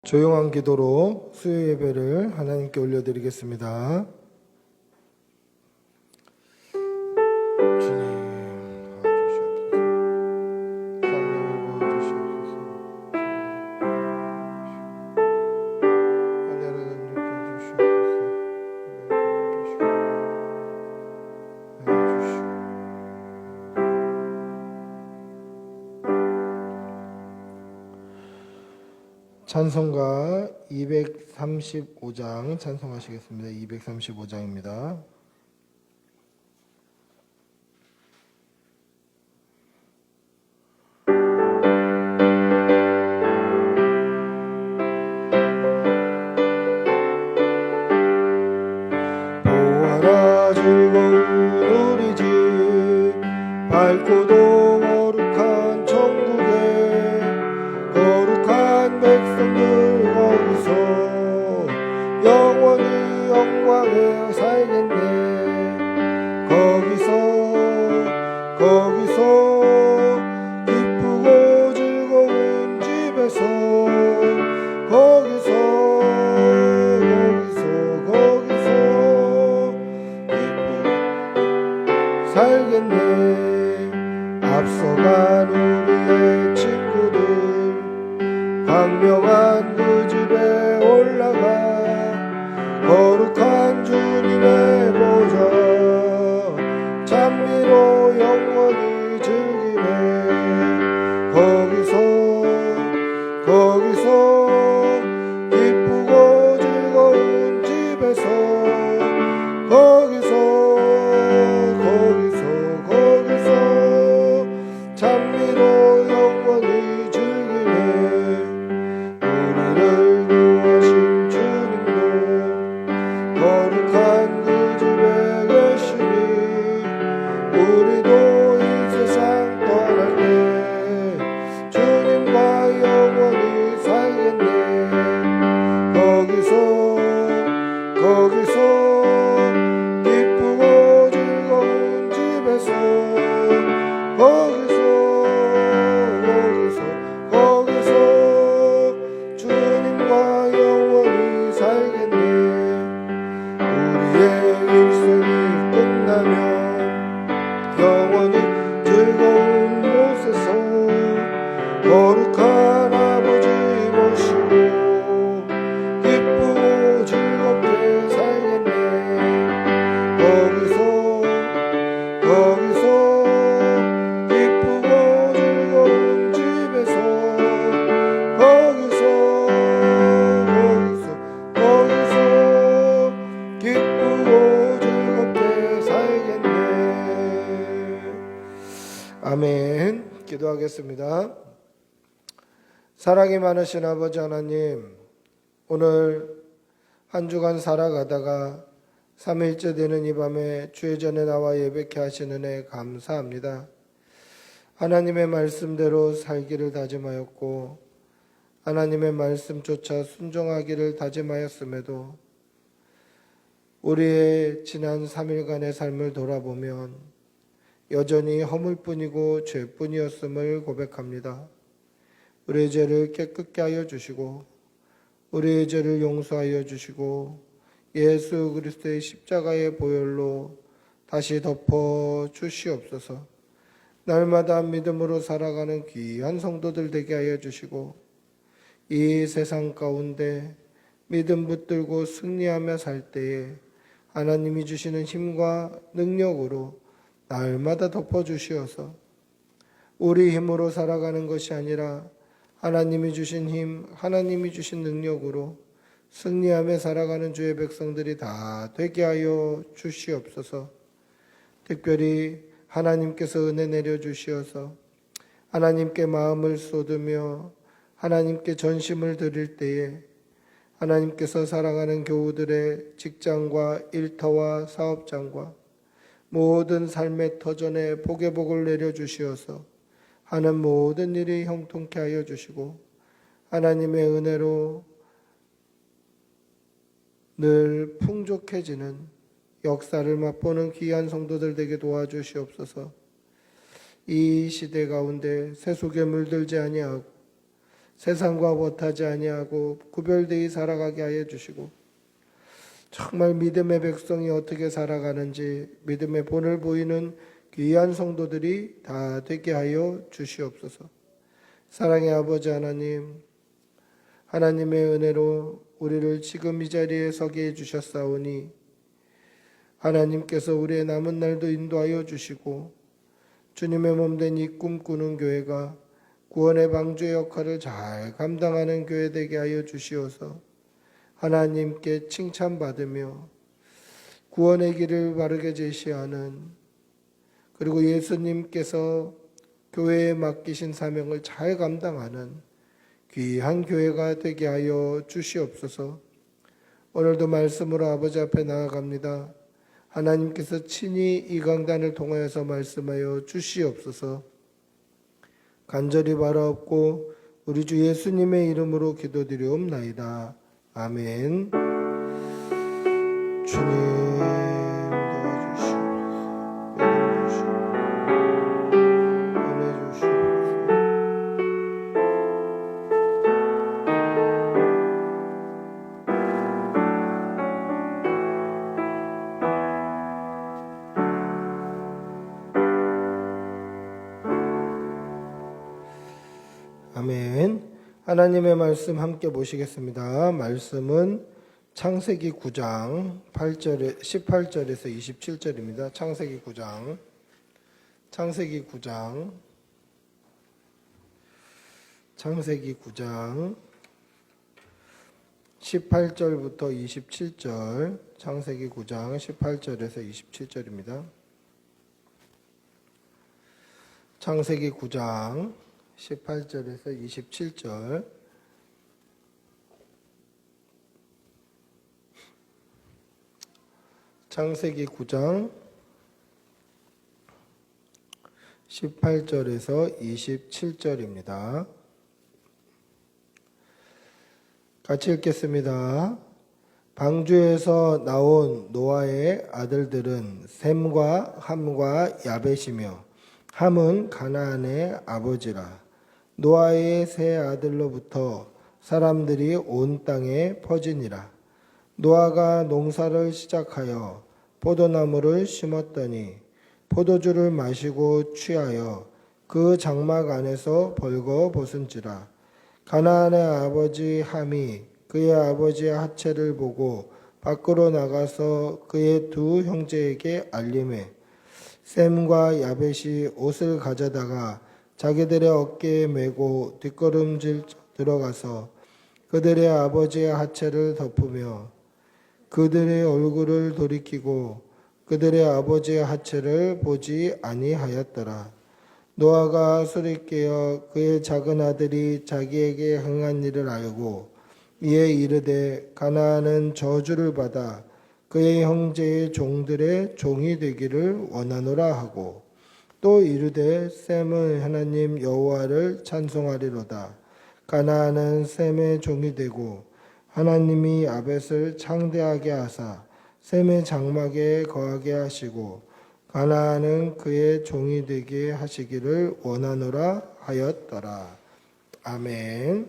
조용한 기도로 수요 예배를 하나님께 올려드리겠습니다. 주님 도와주시옵소서. 하나님을 도와주시옵소서. 은혜를 느껴주시옵소서. 찬송가 235장 찬송하시겠습니다. 235장입니다. 보아라 즐거운 우리 집 밝고도 거룩한 천국에 거룩한 백성들 거기서 영원히 영광에 살겠네. 거기서 기쁘고 즐거운 집에서 거기서 기쁘고 살겠네. 앞서간 우리의 친구들 광명한 그 집에 올라가 거룩한 주님의 보좌 찬미로 영원히 즐기네. 거기서 기쁘고 즐거운 집에서 거기서 찬미로 영원히 즐기네. 우리를 구하신 주님도 거룩한 그 집에 계시니 우리도 이 세상 떠날 때 주님과 영원히 살겠네. 거기서 기쁘고 즐거운 집에서 거기서 주님과 영원히 살겠네. 우리의 일생이 끝나면 영원히 즐거운 곳에서 거룩한 아버지 모시고 기쁘고 즐겁게 살겠네. 거기서 기쁘고 즐거운 집에서 거기서 기쁘고 즐겁게 살겠네. 아멘. 기도하겠습니다. 사랑이 많으신 아버지 하나님, 오늘 한 주간 살아가다가 3일째 되는 이 밤에 주의 전에 나와 예배케 하시는 은혜 감사합니다. 하나님의 말씀대로 살기를 다짐하였고 하나님의 말씀조차 순종하기를 다짐하였음에도 우리의 지난 3일간의 삶을 돌아보면 여전히 허물뿐이고 죄뿐이었음을 고백합니다. 우리의 죄를 깨끗게 하여 주시고 우리의 죄를 용서하여 주시고 예수 그리스도의 십자가의 보혈로 다시 덮어 주시옵소서. 날마다 믿음으로 살아가는 귀한 성도들 되게 하여 주시고 이 세상 가운데 믿음 붙들고 승리하며 살 때에 하나님이 주시는 힘과 능력으로 날마다 덮어 주시어서 우리 힘으로 살아가는 것이 아니라 하나님이 주신 힘, 하나님이 주신 능력으로 승리하며 살아가는 주의 백성들이 다 되게 하여 주시옵소서. 특별히 하나님께서 은혜 내려주시어서 하나님께 마음을 쏟으며 하나님께 전심을 드릴 때에 하나님께서 사랑하는 교우들의 직장과 일터와 사업장과 모든 삶의 터전에 복의 복을 내려주시어서 하는 모든 일이 형통케 하여 주시고 하나님의 은혜로 늘 풍족해지는 역사를 맛보는 귀한 성도들 되게 도와주시옵소서. 이 시대 가운데 세속에 물들지 아니하고 세상과 못하지 아니하고 구별되이 살아가게 하여 주시고 정말 믿음의 백성이 어떻게 살아가는지 믿음의 본을 보이는 귀한 성도들이 다 되게 하여 주시옵소서. 사랑의 아버지 하나님, 하나님의 은혜로 우리를 지금 이 자리에 서게 해주셨사오니 하나님께서 우리의 남은 날도 인도하여 주시고 주님의 몸된 이 꿈꾸는 교회가 구원의 방주의 역할을 잘 감당하는 교회 되게 하여 주시어서 하나님께 칭찬받으며 구원의 길을 바르게 제시하는, 그리고 예수님께서 교회에 맡기신 사명을 잘 감당하는 귀한 교회가 되게 하여 주시옵소서. 오늘도 말씀으로 아버지 앞에 나아갑니다. 하나님께서 친히 이 강단을 통하여서 말씀하여 주시옵소서. 간절히 바라옵고 우리 주 예수님의 이름으로 기도드리옵나이다. 아멘. 주님 도와주시옵소서. 은혜 주시옵소서. 아멘. 하나님의 말씀 함께 보시겠습니다. 말씀은 창세기 9장 18절에서 27절입니다. 창세기 9장 18절부터 27절, 창세기 9장 18절에서 27절입니다. 창세기 9장 18절에서 27절. 창세기 9장 18절에서 27절입니다. 같이 읽겠습니다. 방주에서 나온 노아의 아들들은 셈과 함과 야벳이며 함은 가나안의 아버지라. 노아의 세 아들로부터 사람들이 온 땅에 퍼지니라. 노아가 농사를 시작하여 포도나무를 심었더니 포도주를 마시고 취하여 그 장막 안에서 벌거벗은지라. 가나안의 아버지 함이 그의 아버지의 하체를 보고 밖으로 나가서 그의 두 형제에게 알림해 셈과 야벳이 옷을 가져다가 자기들의 어깨에 메고 뒷걸음질 들어가서 그들의 아버지의 하체를 덮으며 그들의 얼굴을 돌이키고 그들의 아버지의 하체를 보지 아니하였더라. 노아가 술이 깨어 그의 작은 아들이 자기에게 행한 일을 알고 이에 이르되 가나안은 저주를 받아 그의 형제의 종들의 종이 되기를 원하노라 하고 또 이르되 셈은 하나님 여호와를 찬송하리로다. 가나안은 셈의 종이 되고 하나님이 야벳을 창대하게 하사 셈의 장막에 거하게 하시고 가나안은 그의 종이 되게 하시기를 원하노라 하였더라. 아멘.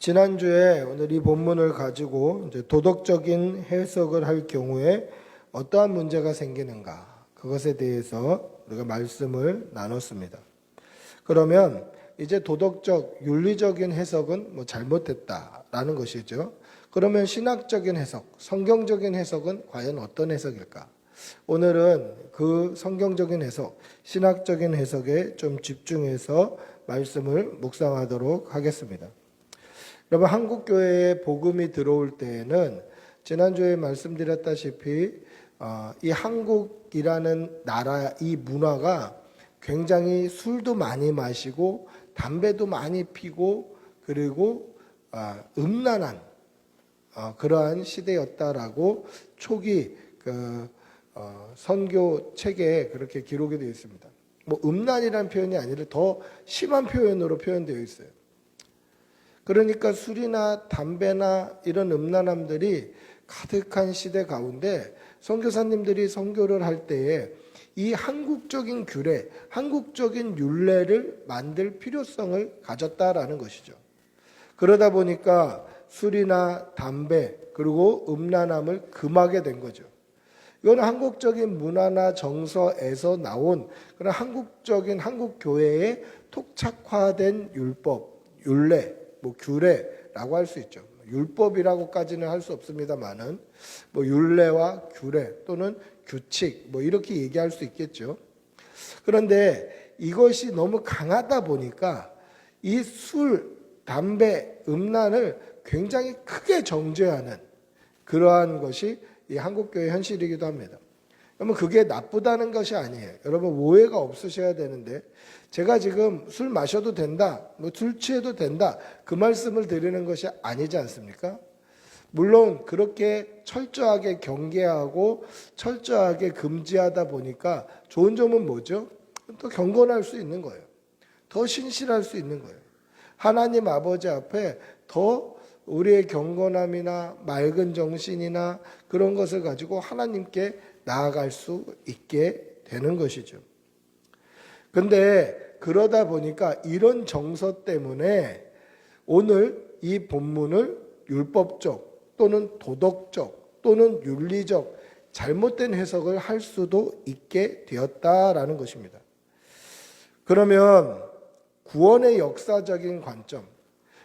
지난주에 오늘 이 본문을 가지고 이제 도덕적인 해석을 할 경우에 어떠한 문제가 생기는가, 그것에 대해서 우리가 말씀을 나눴습니다. 그러면 이제 도덕적, 윤리적인 해석은 잘못됐다라는 것이죠. 그러면 신학적인 해석, 성경적인 해석은 과연 어떤 해석일까? 오늘은 그 성경적인 해석, 신학적인 해석에 좀 집중해서 말씀을 묵상하도록 하겠습니다. 여러분, 한국교회에 복음이 들어올 때에는 지난주에 말씀드렸다시피 이 한국이라는 나라, 이 문화가 굉장히 술도 많이 마시고 담배도 많이 피고 그리고 음란한 그러한 시대였다라고 초기 선교 책에 그렇게 기록이 되어 있습니다. 음란이라는 표현이 아니라 더 심한 표현으로 표현되어 있어요. 그러니까 술이나 담배나 이런 음란함들이 가득한 시대 가운데 선교사님들이 선교를 할 때에 이 한국적인 규례, 한국적인 율례를 만들 필요성을 가졌다라는 것이죠. 그러다 보니까 술이나 담배 그리고 음란함을 금하게 된 거죠. 이건 한국적인 문화나 정서에서 나온 그런 한국적인 한국 교회의 토착화된 율법, 율례, 규례라고 할 수 있죠. 율법이라고까지는 할 수 없습니다만은 율례와 규례 또는 규칙 이렇게 얘기할 수 있겠죠. 그런데 이것이 너무 강하다 보니까 이 술, 담배, 음란을 굉장히 크게 정죄하는 그러한 것이 이 한국교회 현실이기도 합니다. 그러면 그게 나쁘다는 것이 아니에요. 여러분 오해가 없으셔야 되는데 제가 지금 술 마셔도 된다, 술 취해도 된다 그 말씀을 드리는 것이 아니지 않습니까? 물론 그렇게 철저하게 경계하고 철저하게 금지하다 보니까 좋은 점은 뭐죠? 또 경건할 수 있는 거예요. 더 신실할 수 있는 거예요. 하나님 아버지 앞에 더 우리의 경건함이나 맑은 정신이나 그런 것을 가지고 하나님께 나아갈 수 있게 되는 것이죠. 근데 그러다 보니까 이런 정서 때문에 오늘 이 본문을 율법적 또는 도덕적 또는 윤리적 잘못된 해석을 할 수도 있게 되었다라는 것입니다. 그러면 구원의 역사적인 관점,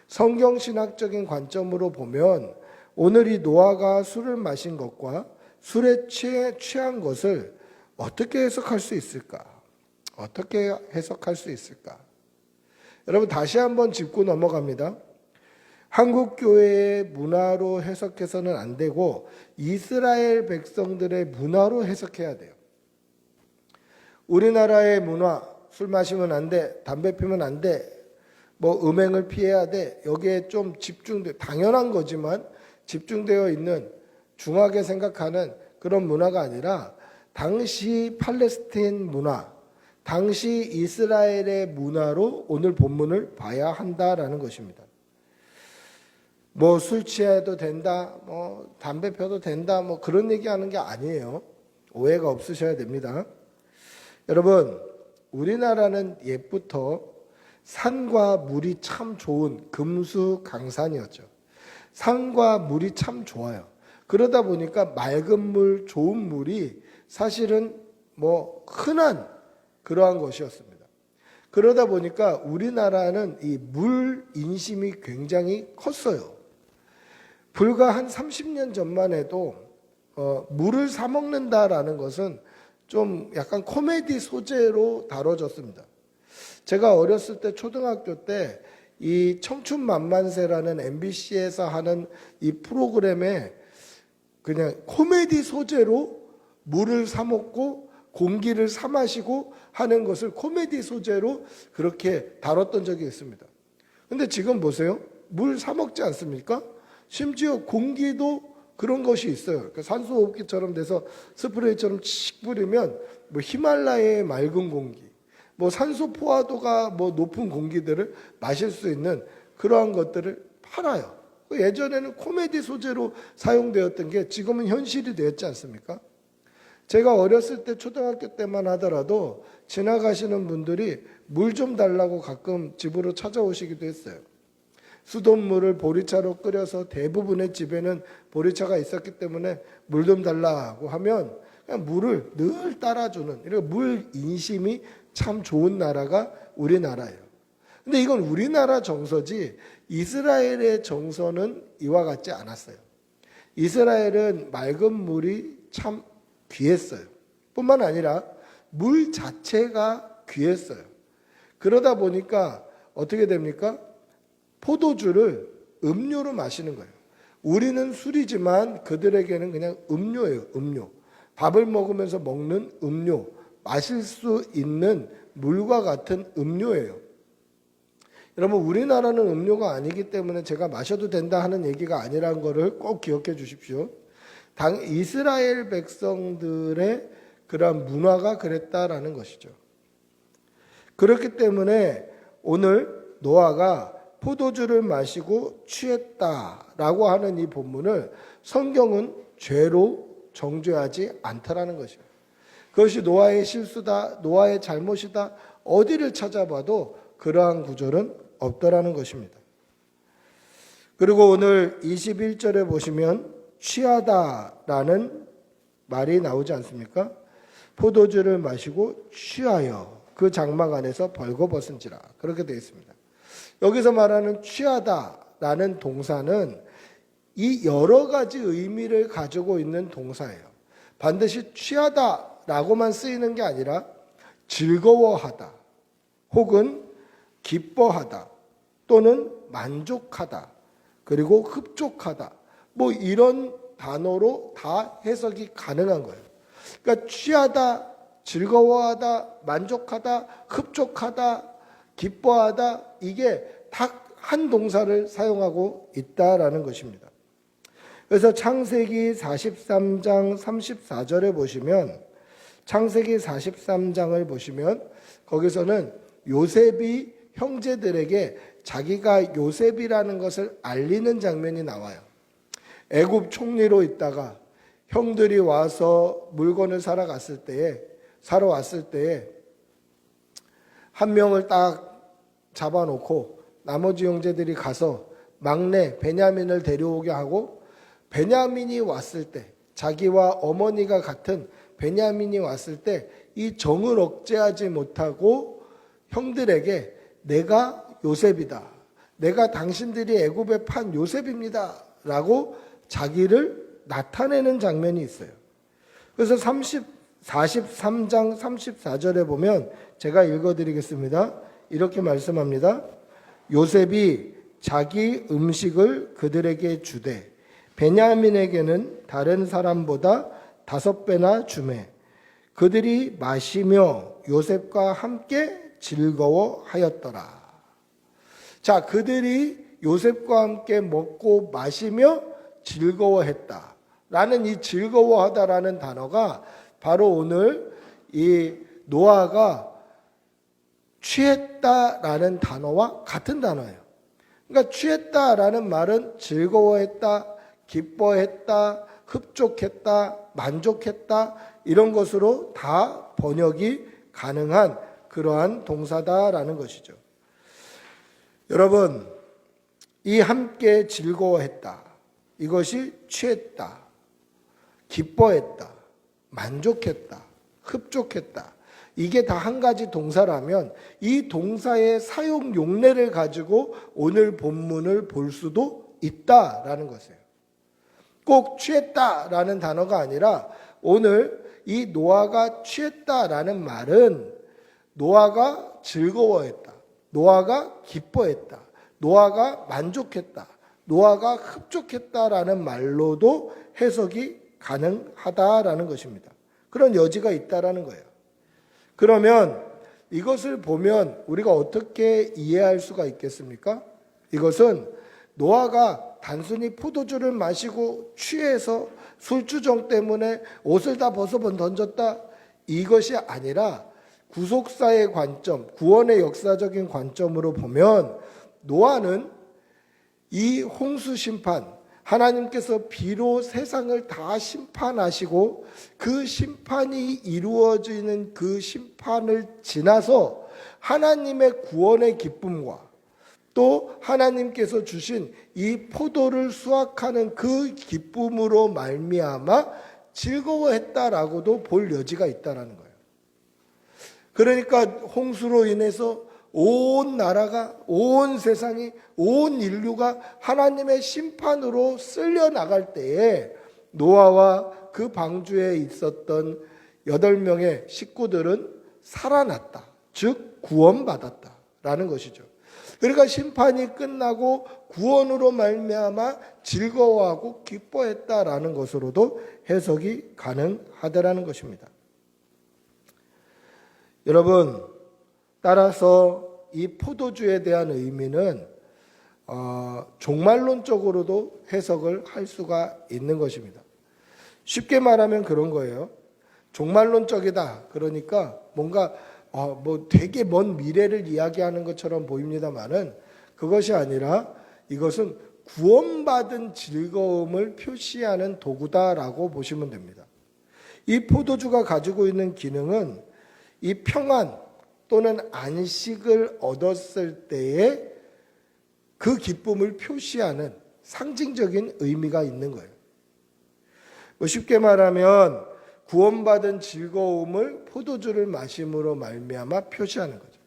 성경신학적인 관점으로 보면 오늘 이 노아가 술을 마신 것과 술에 취한 것을 어떻게 해석할 수 있을까? 어떻게 해석할 수 있을까? 여러분 다시 한번 짚고 넘어갑니다. 한국 교회의 문화로 해석해서는 안 되고 이스라엘 백성들의 문화로 해석해야 돼요. 우리나라의 문화, 술 마시면 안 돼, 담배 피면 안 돼, 음행을 피해야 돼. 여기에 좀 당연한 거지만 집중되어 있는 중하게 생각하는 그런 문화가 아니라 당시 팔레스타인 문화, 당시 이스라엘의 문화로 오늘 본문을 봐야 한다라는 것입니다. 술 취해도 된다, 담배 펴도 된다, 그런 얘기하는 게 아니에요. 오해가 없으셔야 됩니다. 여러분, 우리나라는 옛부터 산과 물이 참 좋은 금수강산이었죠. 산과 물이 참 좋아요. 그러다 보니까 맑은 물, 좋은 물이 사실은 흔한 그러한 것이었습니다. 그러다 보니까 우리나라는 이 물 인심이 굉장히 컸어요. 불과 한 30년 전만 해도 물을 사 먹는다라는 것은 좀 약간 코미디 소재로 다뤄졌습니다. 제가 어렸을 때 초등학교 때 이 청춘만만세라는 MBC에서 하는 이 프로그램에 그냥 코미디 소재로 물을 사 먹고 공기를 사 마시고 하는 것을 코미디 소재로 그렇게 다뤘던 적이 있습니다. 근데 지금 보세요. 물 사 먹지 않습니까? 심지어 공기도 그런 것이 있어요. 산소호흡기처럼 돼서 스프레이처럼 칙 뿌리면 히말라야의 맑은 공기, 산소 포화도가 높은 공기들을 마실 수 있는 그러한 것들을 팔아요. 예전에는 코미디 소재로 사용되었던 게 지금은 현실이 되었지 않습니까? 제가 어렸을 때 초등학교 때만 하더라도 지나가시는 분들이 물 좀 달라고 가끔 집으로 찾아오시기도 했어요. 수돗물을 보리차로 끓여서 대부분의 집에는 보리차가 있었기 때문에 물 좀 달라고 하면 그냥 물을 늘 따라주는 이런 물 인심이 참 좋은 나라가 우리나라예요. 근데 이건 우리나라 정서지 이스라엘의 정서는 이와 같지 않았어요. 이스라엘은 맑은 물이 참 귀했어요. 뿐만 아니라 물 자체가 귀했어요. 그러다 보니까 어떻게 됩니까? 포도주를 음료로 마시는 거예요. 우리는 술이지만 그들에게는 그냥 음료예요. 음료. 밥을 먹으면서 먹는 음료. 마실 수 있는 물과 같은 음료예요. 여러분 우리나라는 음료가 아니기 때문에 제가 마셔도 된다 하는 얘기가 아니라는 것을 꼭 기억해 주십시오. 이스라엘 백성들의 그러한 문화가 그랬다라는 것이죠. 그렇기 때문에 오늘 노아가 포도주를 마시고 취했다라고 하는 이 본문을 성경은 죄로 정죄하지 않다라는 것입니다. 그것이 노아의 실수다, 노아의 잘못이다, 어디를 찾아봐도 그러한 구절은 없더라는 것입니다. 그리고 오늘 21절에 보시면 취하다라는 말이 나오지 않습니까? 포도주를 마시고 취하여 그 장막 안에서 벌거벗은지라, 그렇게 되어 있습니다. 여기서 말하는 취하다라는 동사는 이 여러 가지 의미를 가지고 있는 동사예요. 반드시 취하다라고만 쓰이는 게 아니라 즐거워하다, 혹은 기뻐하다, 또는 만족하다, 그리고 흡족하다, 뭐 이런 단어로 다 해석이 가능한 거예요. 그러니까 취하다, 즐거워하다, 만족하다, 흡족하다, 기뻐하다, 이게 다 한 동사를 사용하고 있다라는 것입니다. 그래서 창세기 43장 34절에 보시면, 창세기 43장을 보시면 거기서는 요셉이 형제들에게 자기가 요셉이라는 것을 알리는 장면이 나와요. 애굽 총리로 있다가 형들이 와서 물건을 사러 왔을 때에 한 명을 딱 잡아놓고 나머지 형제들이 가서 막내 베냐민을 데려오게 하고, 베냐민이 왔을 때, 자기와 어머니가 같은 베냐민이 왔을 때 이 정을 억제하지 못하고 형들에게 내가 요셉이다, 내가 당신들이 애굽에 판 요셉입니다 라고 자기를 나타내는 장면이 있어요. 그래서 43장 34절에 보면 제가 읽어드리겠습니다. 이렇게 말씀합니다. 요셉이 자기 음식을 그들에게 주되 베냐민에게는 다른 사람보다 5배나 주매 그들이 마시며 요셉과 함께 즐거워하였더라. 자, 그들이 요셉과 함께 먹고 마시며 즐거워했다 라는 이 즐거워하다라는 단어가 바로 오늘 이 노아가 취했다라는 단어와 같은 단어예요. 그러니까 취했다라는 말은 즐거워했다, 기뻐했다, 흡족했다, 만족했다, 이런 것으로 다 번역이 가능한 그러한 동사다라는 것이죠. 여러분, 이 함께 즐거워했다, 이것이 취했다, 기뻐했다, 만족했다, 흡족했다, 이게 다 한 가지 동사라면 이 동사의 사용 용례를 가지고 오늘 본문을 볼 수도 있다라는 것이에요. 꼭 취했다라는 단어가 아니라 오늘 이 노아가 취했다라는 말은 노아가 즐거워했다, 노아가 기뻐했다, 노아가 만족했다, 노아가 흡족했다라는 말로도 해석이 가능하다라는 것입니다. 그런 여지가 있다라는 거예요. 그러면 이것을 보면 우리가 어떻게 이해할 수가 있겠습니까? 이것은 노아가 단순히 포도주를 마시고 취해서 술주정 때문에 옷을 다 벗어 던졌다, 이것이 아니라 구속사의 관점, 구원의 역사적인 관점으로 보면 노아는 이 홍수 심판, 하나님께서 비로 세상을 다 심판하시고 그 심판이 이루어지는 그 심판을 지나서 하나님의 구원의 기쁨과 또 하나님께서 주신 이 포도를 수확하는 그 기쁨으로 말미암아 즐거워했다라고도 볼 여지가 있다라는 거예요. 그러니까 홍수로 인해서 온 나라가, 온 세상이, 온 인류가 하나님의 심판으로 쓸려 나갈 때에 노아와 그 방주에 있었던 8명의 식구들은 살아났다, 즉 구원받았다라는 것이죠. 그러니까 심판이 끝나고 구원으로 말미암아 즐거워하고 기뻐했다라는 것으로도 해석이 가능하다라는 것입니다. 여러분, 따라서 이 포도주에 대한 의미는 종말론적으로도 해석을 할 수가 있는 것입니다. 쉽게 말하면 그런 거예요. 종말론적이다, 그러니까 뭔가 뭐 되게 먼 미래를 이야기하는 것처럼 보입니다만은 그것이 아니라 이것은 구원받은 즐거움을 표시하는 도구다라고 보시면 됩니다. 이 포도주가 가지고 있는 기능은 이 평안 또는 안식을 얻었을 때의 그 기쁨을 표시하는 상징적인 의미가 있는 거예요. 쉽게 말하면 구원받은 즐거움을 포도주를 마심으로 말미암아 표시하는 거죠.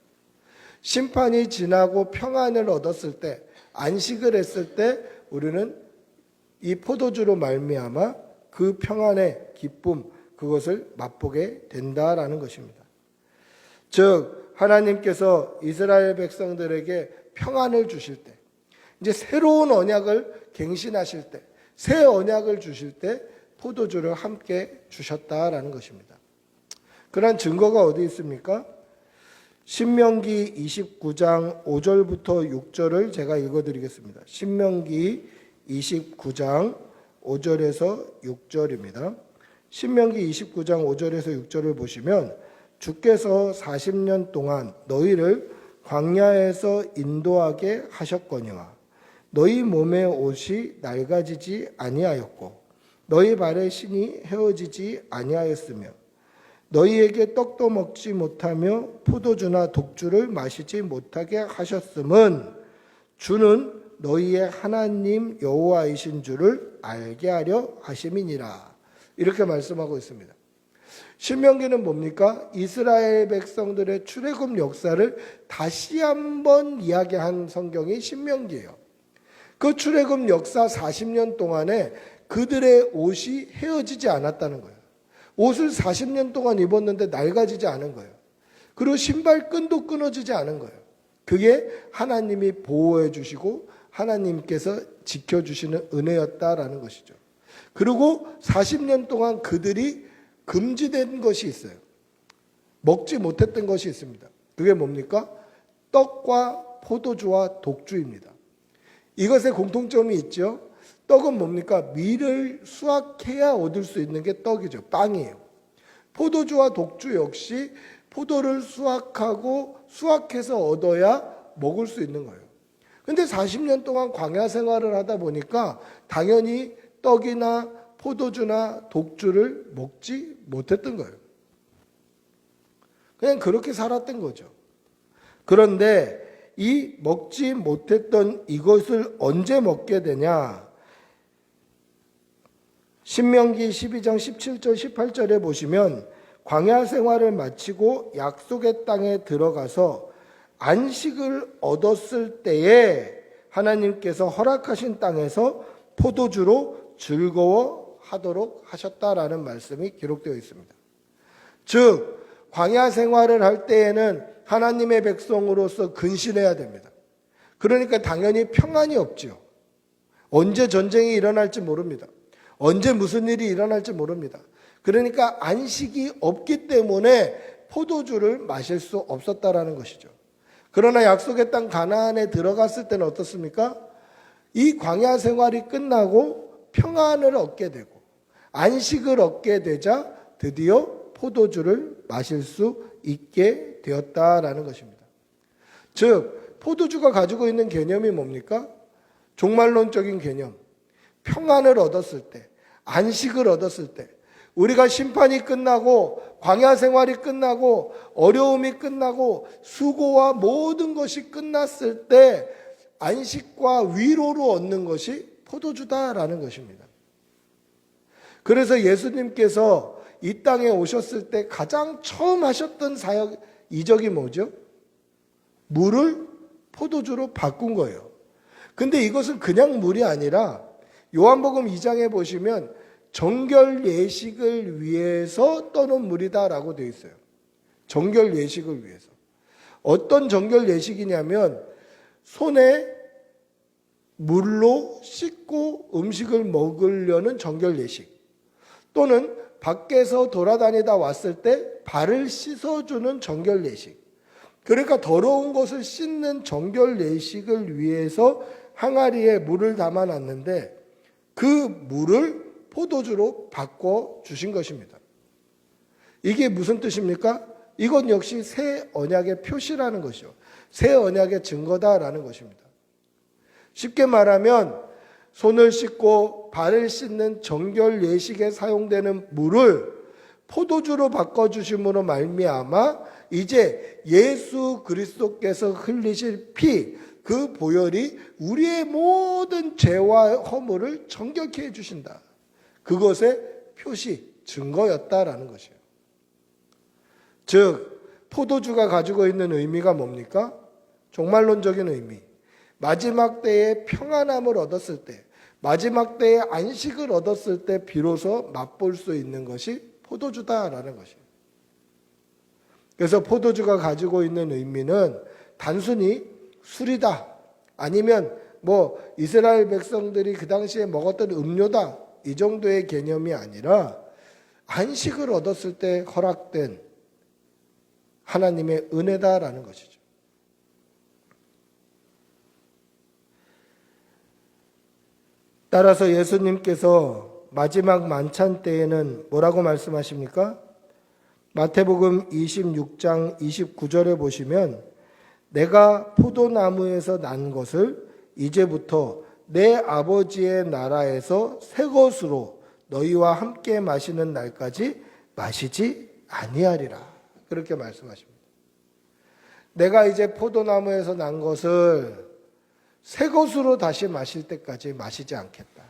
심판이 지나고 평안을 얻었을 때, 안식을 했을 때 우리는 이 포도주로 말미암아 그 평안의 기쁨, 그것을 맛보게 된다라는 것입니다. 즉 하나님께서 이스라엘 백성들에게 평안을 주실 때, 이제 새로운 언약을 갱신하실 때, 새 언약을 주실 때 포도주를 함께 주셨다라는 것입니다. 그런 증거가 어디 있습니까? 신명기 29장 5절부터 6절을 제가 읽어드리겠습니다. 신명기 29장 5절에서 6절입니다. 신명기 29장 5절에서 6절을 보시면 주께서 40년 동안 너희를 광야에서 인도하게 하셨거니와 너희 몸의 옷이 낡아지지 아니하였고 너희 발의 신이 헤어지지 아니하였으며 너희에게 떡도 먹지 못하며 포도주나 독주를 마시지 못하게 하셨음은 주는 너희의 하나님 여호와이신 줄을 알게 하려 하심이니라. 이렇게 말씀하고 있습니다. 신명기는 뭡니까? 이스라엘 백성들의 출애굽 역사를 다시 한번 이야기한 성경이 신명기예요. 그 출애굽 역사 40년 동안에 그들의 옷이 헤어지지 않았다는 거예요. 옷을 40년 동안 입었는데 낡아지지 않은 거예요. 그리고 신발끈도 끊어지지 않은 거예요. 그게 하나님이 보호해 주시고 하나님께서 지켜주시는 은혜였다라는 것이죠. 그리고 40년 동안 그들이 금지된 것이 있어요. 먹지 못했던 것이 있습니다. 그게 뭡니까? 떡과 포도주와 독주입니다. 이것에 공통점이 있죠. 떡은 뭡니까? 밀을 수확해야 얻을 수 있는 게 떡이죠. 빵이에요. 포도주와 독주 역시 포도를 수확하고 수확해서 얻어야 먹을 수 있는 거예요. 근데 40년 동안 광야 생활을 하다 보니까 당연히 떡이나 포도주나 독주를 먹지 못했던 거예요. 그냥 그렇게 살았던 거죠. 그런데 이 먹지 못했던 이것을 언제 먹게 되냐? 신명기 12장 17절 18절에 보시면 광야 생활을 마치고 약속의 땅에 들어가서 안식을 얻었을 때에 하나님께서 허락하신 땅에서 포도주로 즐거워하도록 하셨다라는 말씀이 기록되어 있습니다. 즉 광야 생활을 할 때에는 하나님의 백성으로서 근신해야 됩니다. 그러니까 당연히 평안이 없죠. 언제 전쟁이 일어날지 모릅니다. 언제 무슨 일이 일어날지 모릅니다. 그러니까 안식이 없기 때문에 포도주를 마실 수 없었다라는 것이죠. 그러나 약속의 땅 가나안에 들어갔을 때는 어떻습니까? 이 광야 생활이 끝나고 평안을 얻게 되고 안식을 얻게 되자 드디어 포도주를 마실 수 있게 되었다라는 것입니다. 즉 포도주가 가지고 있는 개념이 뭡니까? 종말론적인 개념. 평안을 얻었을 때, 안식을 얻었을 때, 우리가 심판이 끝나고 광야 생활이 끝나고 어려움이 끝나고 수고와 모든 것이 끝났을 때 안식과 위로로 얻는 것이 포도주다라는 것입니다. 그래서 예수님께서 이 땅에 오셨을 때 가장 처음 하셨던 사역 이적이 뭐죠? 물을 포도주로 바꾼 거예요. 근데 이것은 그냥 물이 아니라 요한복음 2장에 보시면 정결 예식을 위해서 떠놓은 물이다라고 되어 있어요. 정결 예식을 위해서. 어떤 정결 예식이냐면 손에 물로 씻고 음식을 먹으려는 정결 예식, 또는 밖에서 돌아다니다 왔을 때 발을 씻어주는 정결 예식. 그러니까 더러운 것을 씻는 정결 예식을 위해서 항아리에 물을 담아놨는데 그 물을 포도주로 바꿔 주신 것입니다. 이게 무슨 뜻입니까? 이건 역시 새 언약의 표시라는 것이죠. 새 언약의 증거다라는 것입니다. 쉽게 말하면 손을 씻고 발을 씻는 정결 예식에 사용되는 물을 포도주로 바꿔주심으로 말미암아 이제 예수 그리스도께서 흘리실 피, 그 보혈이 우리의 모든 죄와 허물을 정결케 해주신다. 그것의 표시, 증거였다라는 것이에요. 즉 포도주가 가지고 있는 의미가 뭡니까? 종말론적인 의미. 마지막 때에 평안함을 얻었을 때, 마지막 때에 안식을 얻었을 때 비로소 맛볼 수 있는 것이 포도주다라는 것이에요. 그래서 포도주가 가지고 있는 의미는 단순히 술이다, 아니면 이스라엘 백성들이 그 당시에 먹었던 음료다, 이 정도의 개념이 아니라 안식을 얻었을 때 허락된 하나님의 은혜다라는 것이죠. 따라서 예수님께서 마지막 만찬 때에는 뭐라고 말씀하십니까? 마태복음 26장 29절에 보시면 내가 포도나무에서 난 것을 이제부터 내 아버지의 나라에서 새 것으로 너희와 함께 마시는 날까지 마시지 아니하리라. 그렇게 말씀하십니다. 내가 이제 포도나무에서 난 것을 새 것으로 다시 마실 때까지 마시지 않겠다.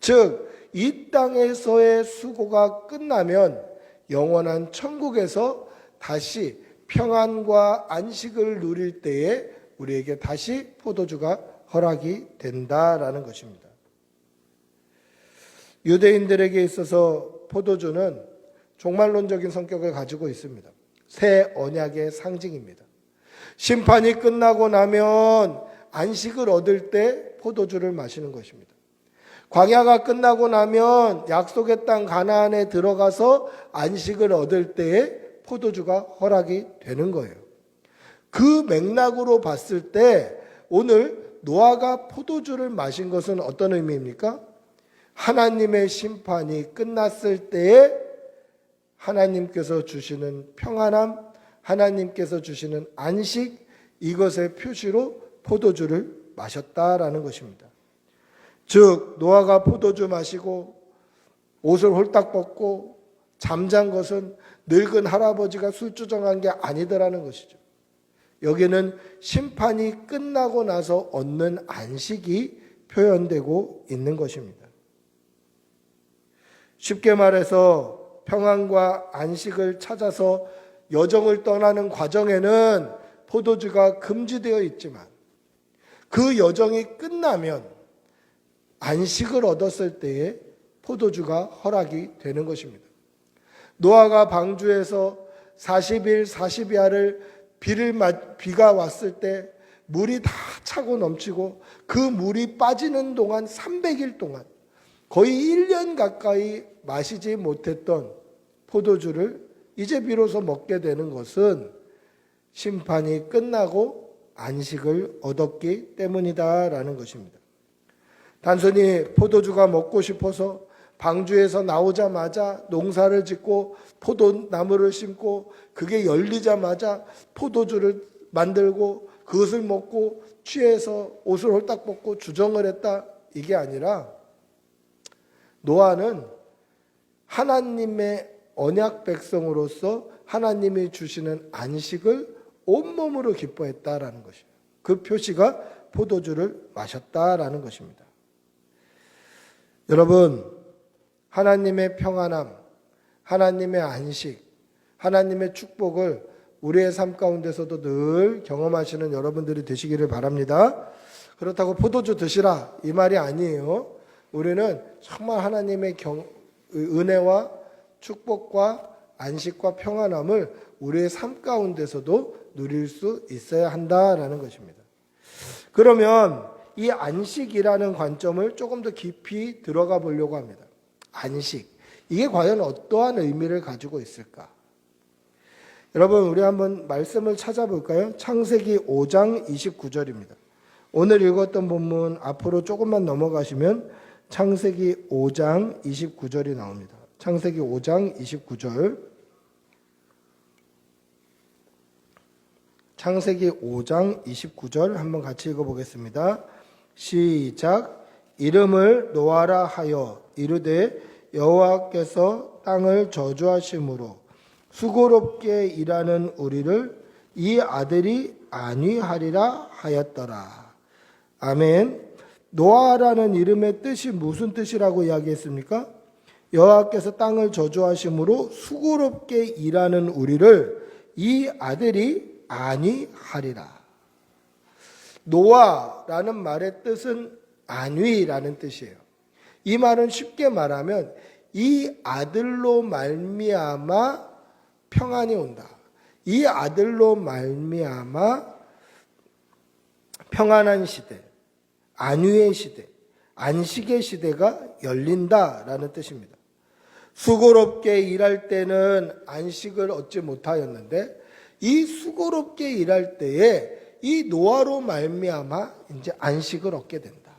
즉, 이 땅에서의 수고가 끝나면 영원한 천국에서 다시 평안과 안식을 누릴 때에 우리에게 다시 포도주가 허락이 된다라는 것입니다. 유대인들에게 있어서 포도주는 종말론적인 성격을 가지고 있습니다. 새 언약의 상징입니다. 심판이 끝나고 나면 안식을 얻을 때 포도주를 마시는 것입니다. 광야가 끝나고 나면 약속의 땅 가나안에 들어가서 안식을 얻을 때에 포도주가 허락이 되는 거예요. 그 맥락으로 봤을 때 오늘 노아가 포도주를 마신 것은 어떤 의미입니까? 하나님의 심판이 끝났을 때에 하나님께서 주시는 평안함, 하나님께서 주시는 안식, 이것의 표시로 포도주를 마셨다라는 것입니다. 즉 노아가 포도주 마시고 옷을 홀딱 벗고 잠잔 것은 늙은 할아버지가 술주정한 게 아니더라는 것이죠. 여기는 심판이 끝나고 나서 얻는 안식이 표현되고 있는 것입니다. 쉽게 말해서 평안과 안식을 찾아서 여정을 떠나는 과정에는 포도주가 금지되어 있지만 그 여정이 끝나면 안식을 얻었을 때에 포도주가 허락이 되는 것입니다. 노아가 방주에서 40일 40야를 비가 왔을 때 물이 다 차고 넘치고 그 물이 빠지는 동안 300일 동안 거의 1년 가까이 마시지 못했던 포도주를 이제 비로소 먹게 되는 것은 심판이 끝나고 안식을 얻었기 때문이다라는 것입니다. 단순히 포도주가 먹고 싶어서 방주에서 나오자마자 농사를 짓고 포도나무를 심고 그게 열리자마자 포도주를 만들고 그것을 먹고 취해서 옷을 홀딱 벗고 주정을 했다, 이게 아니라 노아는 하나님의 언약 백성으로서 하나님이 주시는 안식을 온몸으로 기뻐했다라는 것이에요. 그 표시가 포도주를 마셨다라는 것입니다. 여러분, 하나님의 평안함, 하나님의 안식, 하나님의 축복을 우리의 삶 가운데서도 늘 경험하시는 여러분들이 되시기를 바랍니다. 그렇다고 포도주 드시라 이 말이 아니에요. 우리는 정말 하나님의 은혜와 축복과 안식과 평안함을 우리의 삶 가운데서도 누릴 수 있어야 한다라는 것입니다. 그러면 이 안식이라는 관점을 조금 더 깊이 들어가 보려고 합니다. 안식, 이게 과연 어떠한 의미를 가지고 있을까? 여러분, 우리 한번 말씀을 찾아볼까요? 창세기 5장 29절입니다. 오늘 읽었던 본문 앞으로 조금만 넘어가시면 창세기 5장 29절이 나옵니다. 창세기 5장 29절. 창세기 5장 29절 한번 같이 읽어보겠습니다. 시작. 이름을 노아라 하여 이르되 여호와께서 땅을 저주하심으로 수고롭게 일하는 우리를 이 아들이 안위하리라 하였더라. 아멘. 노아라는 이름의 뜻이 무슨 뜻이라고 이야기했습니까? 여호와께서 땅을 저주하심으로 수고롭게 일하는 우리를 이 아들이 안위하리라. 노아라는 말의 뜻은 안위라는 뜻이에요. 이 말은 쉽게 말하면 이 아들로 말미암아 평안이 온다. 이 아들로 말미암아 평안한 시대, 안위의 시대, 안식의 시대가 열린다라는 뜻입니다. 수고롭게 일할 때는 안식을 얻지 못하였는데 이 수고롭게 일할 때에 이 노아로 말미암아 이제 안식을 얻게 된다.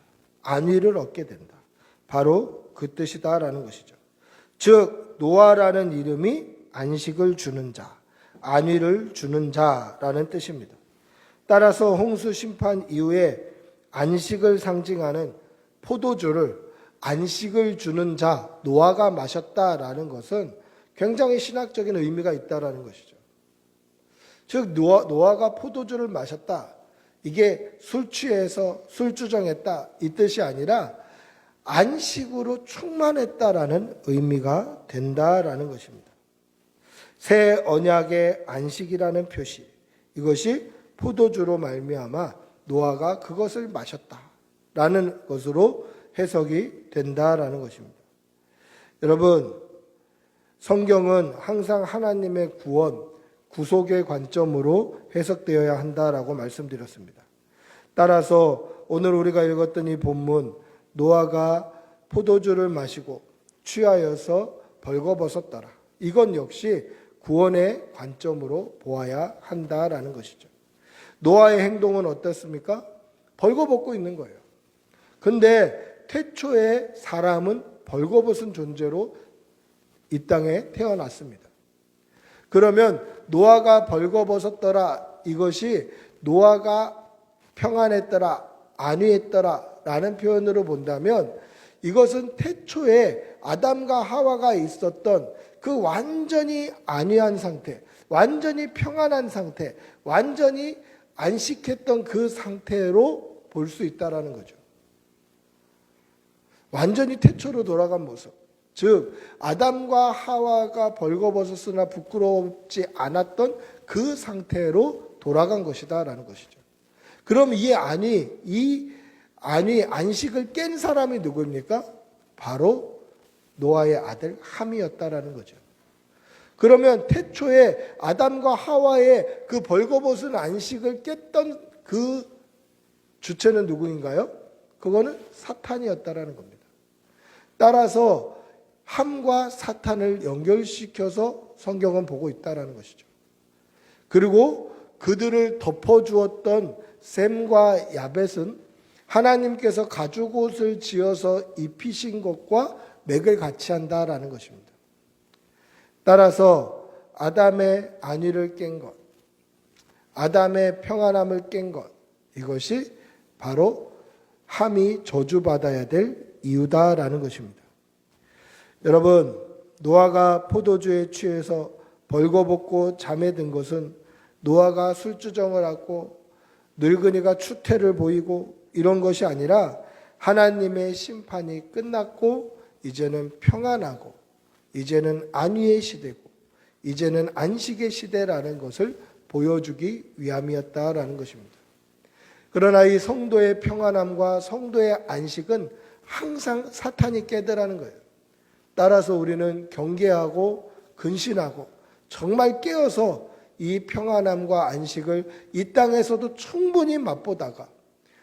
안위를 얻게 된다. 바로 그 뜻이다라는 것이죠. 즉 노아라는 이름이 안식을 주는 자, 안위를 주는 자라는 뜻입니다. 따라서 홍수 심판 이후에 안식을 상징하는 포도주를 안식을 주는 자 노아가 마셨다라는 것은 굉장히 신학적인 의미가 있다라는 것이죠. 즉 노아가 포도주를 마셨다. 이게 술 취해서 술주정했다 이 뜻이 아니라 안식으로 충만했다라는 의미가 된다라는 것입니다. 새 언약의 안식이라는 표시, 이것이 포도주로 말미암아 노아가 그것을 마셨다라는 것으로 해석이 된다라는 것입니다. 여러분, 성경은 항상 하나님의 구원, 구속의 관점으로 해석되어야 한다라고 말씀드렸습니다. 따라서 오늘 우리가 읽었던 이 본문, 노아가 포도주를 마시고 취하여서 벌거벗었더라. 이건 역시 구원의 관점으로 보아야 한다라는 것이죠. 노아의 행동은 어떻습니까? 벌거벗고 있는 거예요. 근데 태초에 사람은 벌거벗은 존재로 이 땅에 태어났습니다. 그러면 노아가 벌거벗었더라, 이것이 노아가 평안했더라, 안위했더라 라는 표현으로 본다면 이것은 태초에 아담과 하와가 있었던 그 완전히 안위한 상태, 완전히 평안한 상태, 완전히 안식했던 그 상태로 볼 수 있다라는 거죠. 완전히 태초로 돌아간 모습. 즉 아담과 하와가 벌거벗었으나 부끄럽지 않았던 그 상태로 돌아간 것이다라는 것이죠. 그럼 이 안식을 깬 사람이 누구입니까? 바로 노아의 아들 함이었다라는 거죠. 그러면 태초에 아담과 하와의 그 벌거벗은 안식을 깼던 그 주체는 누구인가요? 그거는 사탄이었다라는 겁니다. 따라서 함과 사탄을 연결시켜서 성경은 보고 있다라는 것이죠. 그리고 그들을 덮어주었던 셈과 야벳은 하나님께서 가죽옷을 지어서 입히신 것과 맥을 같이 한다라는 것입니다. 따라서 아담의 안위를 깬 것, 아담의 평안함을 깬 것, 이것이 바로 함이 저주받아야 될 이유다라는 것입니다. 여러분, 노아가 포도주에 취해서 벌거벗고 잠에 든 것은 노아가 술주정을 하고 늙은이가 추태를 보이고 이런 것이 아니라 하나님의 심판이 끝났고 이제는 평안하고 이제는 안위의 시대고 이제는 안식의 시대라는 것을 보여주기 위함이었다라는 것입니다. 그러나 이 성도의 평안함과 성도의 안식은 항상 사탄이 깨더라는 거예요. 따라서 우리는 경계하고 근신하고 정말 깨어서 이 평안함과 안식을 이 땅에서도 충분히 맛보다가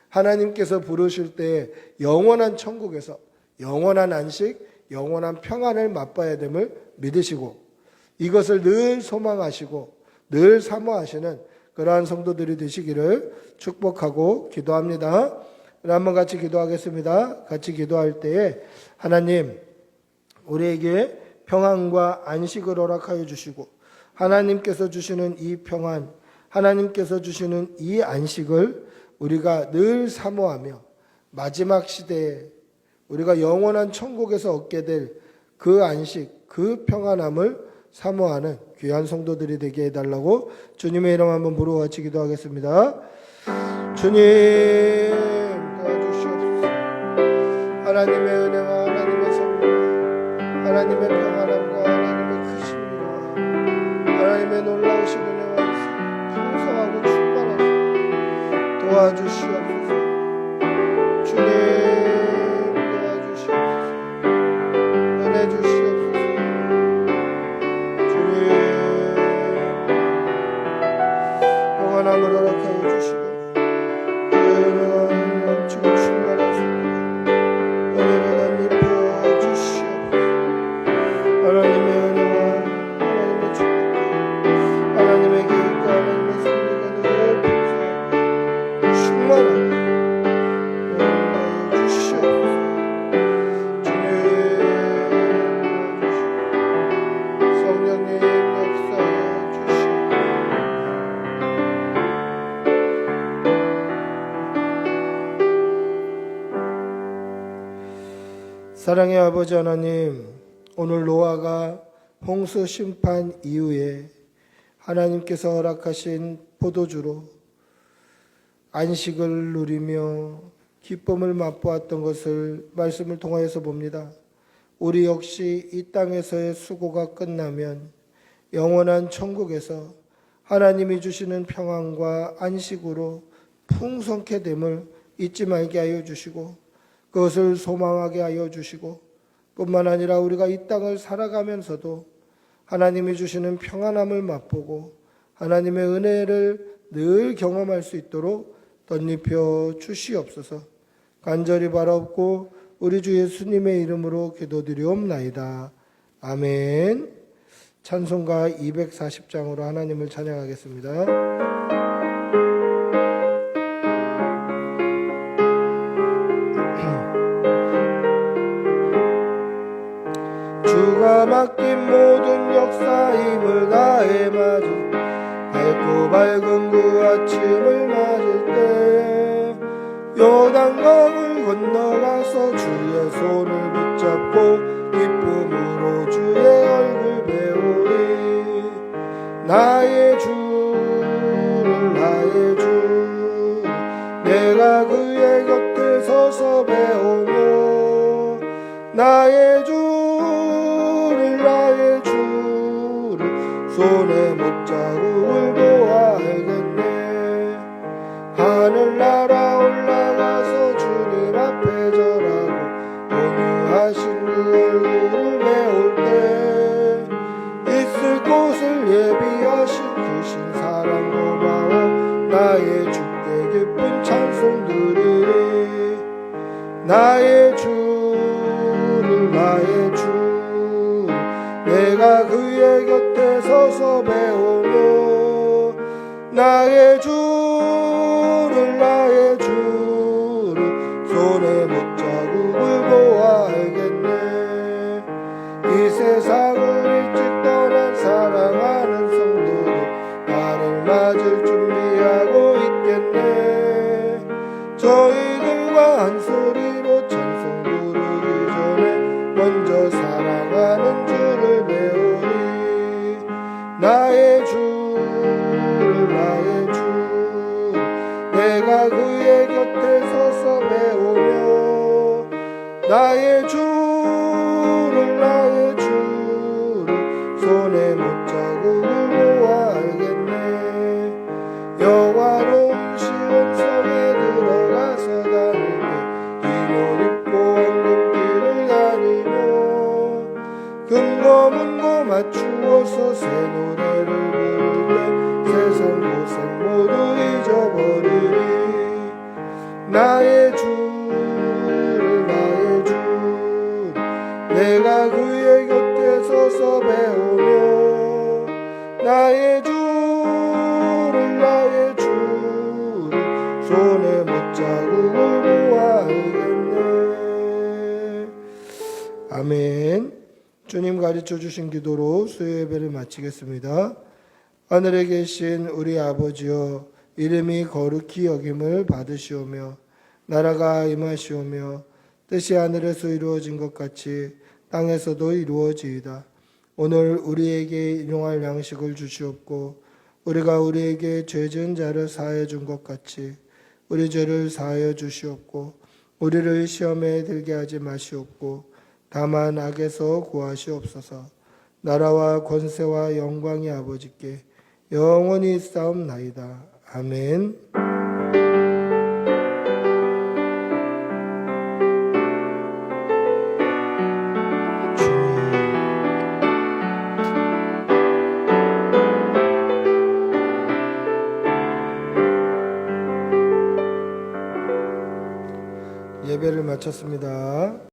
하나님께서 부르실 때 영원한 천국에서 영원한 안식, 영원한 평안을 맛봐야 됨을 믿으시고 이것을 늘 소망하시고 늘 사모하시는 그러한 성도들이 되시기를 축복하고 기도합니다. 한번 같이 기도하겠습니다. 같이 기도할 때에 하나님, 우리에게 평안과 안식을 허락하여 주시고 하나님께서 주시는 이 평안, 하나님께서 주시는 이 안식을 우리가 늘 사모하며 마지막 시대에 우리가 영원한 천국에서 얻게 될 그 안식, 그 평안함을 사모하는 귀한 성도들이 되게 해달라고 주님의 이름 한번 부르짖어 기도하겠습니다. 주님 도와주시옵소서. 하나님의 은혜와 하나님의 성령, 하나님의 평안함과 하나님의 크신 위로와 하나님의 놀라우신 은혜와 풍성하고 충만하신 도와주시옵소서. 주님 도와주시옵소서. 은혜 주시옵소서. 주님 평안함을 허락하여 주시고 주의 은혜가 넘치고 충만하십니다. 은혜를 입혀 주시옵소서. 하나님의 은혜와 하나님의 축복과 하나님의 계획과 하나님의 섭리가 늘 풍성하고 충만하고 사랑의 아버지 하나님, 오늘 노아가 홍수 심판 이후에 하나님께서 허락하신 포도주로 안식을 누리며 기쁨을 맛보았던 것을 말씀을 통하여서 봅니다. 우리 역시 이 땅에서의 수고가 끝나면 영원한 천국에서 하나님이 주시는 평안과 안식으로 풍성케 됨을 잊지 말게 하여 주시고 그것을 소망하게 하여 주시고 뿐만 아니라 우리가 이 땅을 살아가면서도 하나님이 주시는 평안함을 맛보고 하나님의 은혜를 늘 경험할 수 있도록 덧입혀 주시옵소서. 간절히 바라옵고 우리 주 예수님의 이름으로 기도드리옵나이다. 아멘. 찬송가 240장으로 하나님을 찬양하겠습니다. 주가 맡긴 모든 역사 힘을 다해 맞을 밝고 밝은 그 아침을 맞을 때 요단강을 건너가서 주의 손을 붙잡고 기쁨으로 주의 얼굴 배우리. 나의 주를 나의 주 내가 그의 곁에 서서 배우며 나의 주를 나의 주를 손에 못자국을 보아 알겠네. 하늘나라 올라가서 주님 앞에 절하고 온유하신 그 얼굴을 배울 때 있을 곳을 예비하신 크신 사랑 고마워 나의 주께 기쁜 찬송 드리리. 나의 주를 나의 주 내가 그의 곁에 서서 배우며 나의 주를 나의 주를 손에 못자국을 보아 알겠네. 이 세상을 일찍 떠난 사랑하는 성도들 나를 맞을 준비하고 있겠네. 저희들과 한 소리로 찬송 부르기 전에 먼저 사랑하는 주를 배우리. 나의 주를 나의 주 내가 그의 곁에 서서 배우며 나의 주를 나의 주를 손에 못자국을 보아 알겠네. 영화로운 시온 성에 들어가서 다니며 기모 입고 황금길을 다니며 금고문고 맞추어서 새 노래를 부를 때 세상 고생 모두 잊어버리리. 나의 주를 나의 주 내가 그의 곁에 서서 배우며 나의 주를 나의 주를 손에 못자국을 보아 알겠네. 아멘. 주님 가르쳐 주신 기도로 수요 예배를 마치겠습니다. 하늘에 계신 우리 아버지여, 이름이 거룩히 여김을 받으시오며 나라가 임하시오며 뜻이 하늘에서 이루어진 것 같이 땅에서도 이루어지이다. 오늘 우리에게 일용할 양식을 주시옵고 우리가 우리에게 죄 지은 자를 사하여 준 것 같이 우리 죄를 사하여 주시옵고 우리를 시험에 들게 하지 마시옵고 다만 악에서 구하시옵소서. 나라와 권세와 영광이 아버지께 영원히 있사옵나이다. 아멘. 예배를 마쳤습니다.